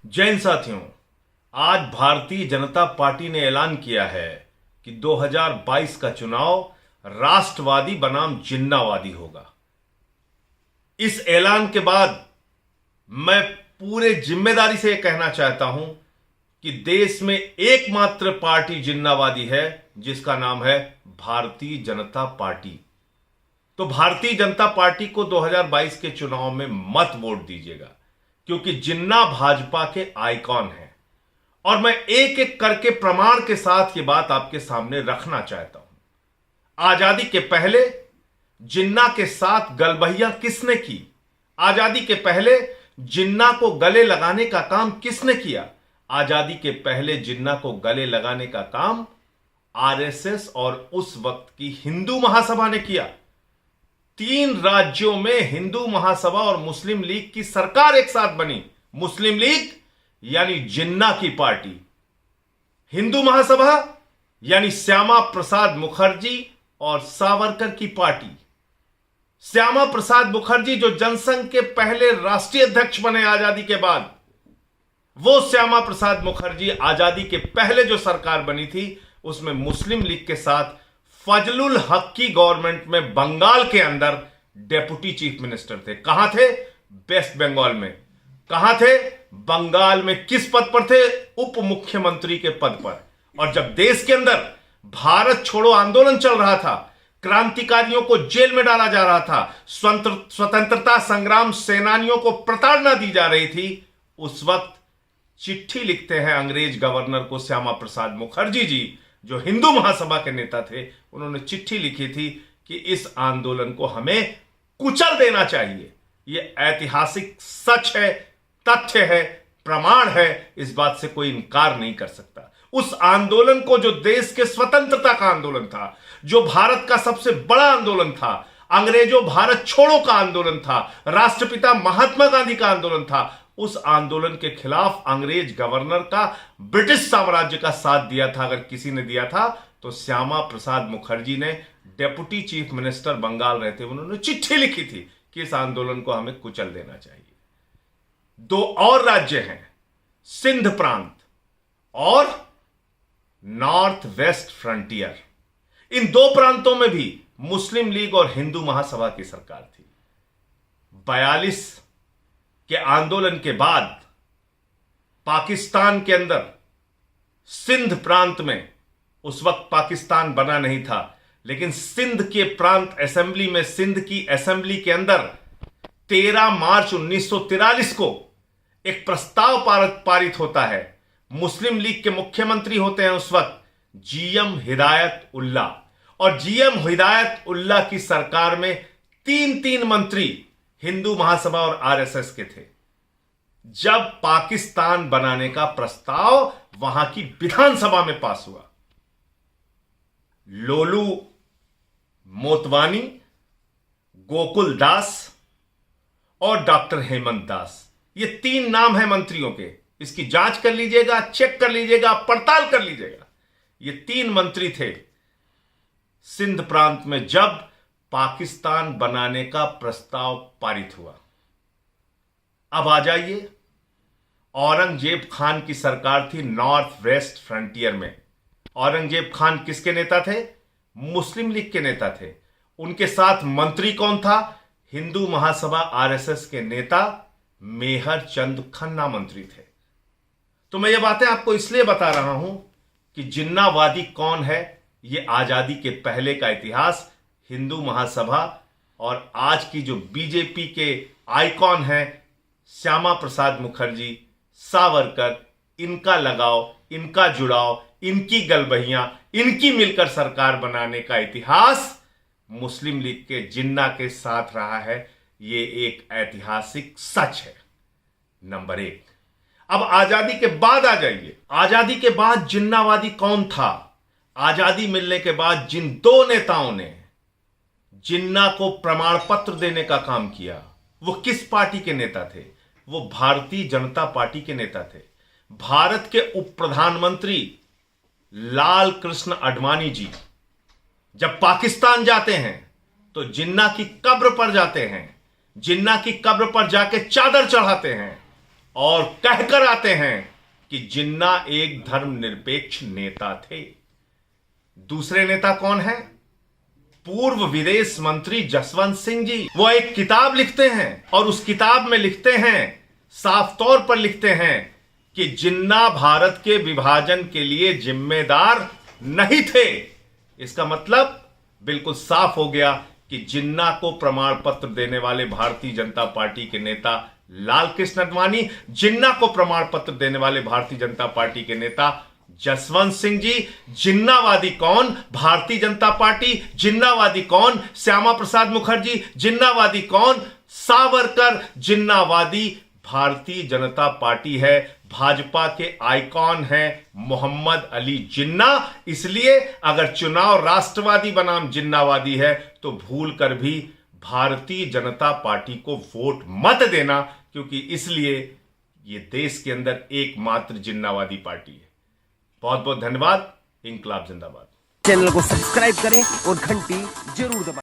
जैन साथियों, आज भारतीय जनता पार्टी ने ऐलान किया है कि 2022 का चुनाव राष्ट्रवादी बनाम जिन्नावादी होगा। इस ऐलान के बाद मैं पूरे जिम्मेदारी से यह कहना चाहता हूं कि देश में एकमात्र पार्टी जिन्नावादी है जिसका नाम है भारतीय जनता पार्टी। तो भारतीय जनता पार्टी को 2022 के चुनाव में मत वोट दीजिएगा, क्योंकि जिन्ना भाजपा के आइकॉन हैं। और मैं एक एक करके प्रमाण के साथ ये बात आपके सामने रखना चाहता हूं। आजादी के पहले जिन्ना के साथ गलबहियां किसने की? आजादी के पहले जिन्ना को गले लगाने का काम किसने किया? आजादी के पहले जिन्ना को गले लगाने का काम आरएसएस और उस वक्त की हिंदू महासभा ने किया। 3 राज्यों में हिंदू महासभा और मुस्लिम लीग की सरकार एक साथ बनी। मुस्लिम लीग यानी जिन्ना की पार्टी, हिंदू महासभा यानी श्यामा प्रसाद मुखर्जी और सावरकर की पार्टी। श्यामा प्रसाद मुखर्जी जो जनसंघ के पहले राष्ट्रीय अध्यक्ष बने आजादी के बाद, वो श्यामा प्रसाद मुखर्जी आजादी के पहले जो सरकार बनी थी उसमें मुस्लिम लीग के साथ फजलुल हक की गवर्नमेंट में बंगाल के अंदर डेप्यूटी चीफ मिनिस्टर थे। कहां थे? वेस्ट बंगाल में। कहां थे? बंगाल में। किस पद पर थे? उप मुख्यमंत्री के पद पर। और जब देश के अंदर भारत छोड़ो आंदोलन चल रहा था, क्रांतिकारियों को जेल में डाला जा रहा था, स्वतंत्रता संग्राम सेनानियों को प्रताड़ना दी जा रही थी, उस वक्त चिट्ठी लिखते हैं अंग्रेज गवर्नर को श्यामा प्रसाद मुखर्जी जी, जो हिंदू महासभा के नेता थे। उन्होंने चिट्ठी लिखी थी कि इस आंदोलन को हमें कुचल देना चाहिए। यह ऐतिहासिक सच है, तथ्य है, प्रमाण है, इस बात से कोई इनकार नहीं कर सकता। उस आंदोलन को, जो देश के स्वतंत्रता का आंदोलन था, जो भारत का सबसे बड़ा आंदोलन था, अंग्रेजों भारत छोड़ो का आंदोलन था, राष्ट्रपिता महात्मा गांधी का आंदोलन था, उस आंदोलन के खिलाफ अंग्रेज गवर्नर का ब्रिटिश साम्राज्य का साथ दिया था। अगर किसी ने दिया था तो श्यामा प्रसाद मुखर्जी ने, डेप्यूटी चीफ मिनिस्टर बंगाल रहते, उन्होंने चिट्ठी लिखी थी कि इस आंदोलन को हमें कुचल देना चाहिए। 2 और राज्य हैं, सिंध प्रांत और नॉर्थ वेस्ट फ्रंटियर। इन 2 प्रांतों में भी मुस्लिम लीग और हिंदू महासभा की सरकार थी। 42 के आंदोलन के बाद पाकिस्तान के अंदर सिंध प्रांत में, उस वक्त पाकिस्तान बना नहीं था, लेकिन सिंध के प्रांत असेंबली में, सिंध की असेंबली के अंदर 13 मार्च 1943 को एक प्रस्ताव पारित होता है। मुस्लिम लीग के मुख्यमंत्री होते हैं उस वक्त जीएम हिदायत उल्ला, और जीएम हिदायत उल्ला की सरकार में 3 मंत्री हिंदू महासभा और आरएसएस के थे। जब पाकिस्तान बनाने का प्रस्ताव वहां की विधानसभा में पास हुआ, लोलू मोतवानी, गोकुल दास और डॉक्टर हेमंत दास, ये 3 नाम हैं मंत्रियों के। इसकी जांच कर लीजिएगा, चेक कर लीजिएगा, पड़ताल कर लीजिएगा। ये 3 मंत्री थे सिंध प्रांत में जब पाकिस्तान बनाने का प्रस्ताव पारित हुआ। अब आ जाइए, औरंगजेब खान की सरकार थी नॉर्थ वेस्ट फ्रंटियर में। औरंगजेब खान किसके नेता थे? मुस्लिम लीग के नेता थे। उनके साथ मंत्री कौन था? हिंदू महासभा आरएसएस के नेता मेहर चंद खन्ना मंत्री थे। तो मैं ये बातें आपको इसलिए बता रहा हूं कि जिन्नावादी कौन है, यह आजादी के पहले का इतिहास, हिंदू महासभा और आज की जो बीजेपी के आइकॉन हैं श्यामा प्रसाद मुखर्जी, सावरकर, इनका लगाव, इनका जुड़ाव, इनकी गलबहियां, इनकी मिलकर सरकार बनाने का इतिहास मुस्लिम लीग के जिन्ना के साथ रहा है। ये एक ऐतिहासिक सच है। नंबर 1। अब आजादी के बाद आ जाइए। आजादी के बाद जिन्नावादी कौन था? आजादी मिलने के बाद जिन 2 नेताओं ने जिन्ना को प्रमाण पत्र देने का काम किया, वो किस पार्टी के नेता थे? वो भारतीय जनता पार्टी के नेता थे। भारत के उप प्रधानमंत्री लाल कृष्ण आडवाणी जी जब पाकिस्तान जाते हैं तो जिन्ना की कब्र पर जाते हैं, जिन्ना की कब्र पर जाके चादर चढ़ाते हैं और कहकर आते हैं कि जिन्ना एक धर्मनिरपेक्ष नेता थे। दूसरे नेता कौन है? पूर्व विदेश मंत्री जसवंत सिंह जी। वो एक किताब लिखते हैं और उस किताब में लिखते हैं, साफ तौर पर लिखते हैं कि जिन्ना भारत के विभाजन के लिए जिम्मेदार नहीं थे। इसका मतलब बिल्कुल साफ हो गया कि जिन्ना को प्रमाण पत्र देने वाले भारतीय जनता पार्टी के नेता लाल कृष्ण आडवाणी, जिन्ना को प्रमाण पत्र देने वाले भारतीय जनता पार्टी के नेता जसवंत सिंह जी। जिन्नावादी कौन? भारतीय जनता पार्टी। जिन्नावादी कौन? श्यामा प्रसाद मुखर्जी। जिन्नावादी कौन? सावरकर। जिन्नावादी भारतीय जनता पार्टी है। भाजपा के आइकॉन है मोहम्मद अली जिन्ना। इसलिए अगर चुनाव राष्ट्रवादी बनाम जिन्नावादी है तो भूल कर भी भारतीय जनता पार्टी को वोट मत देना, क्योंकि इसलिए ये देश के अंदर एकमात्र जिन्नावादी पार्टी है। बहुत बहुत धन्यवाद। इंकलाब जिंदाबाद। चैनल को सब्सक्राइब करें और घंटी जरूर दबाएं।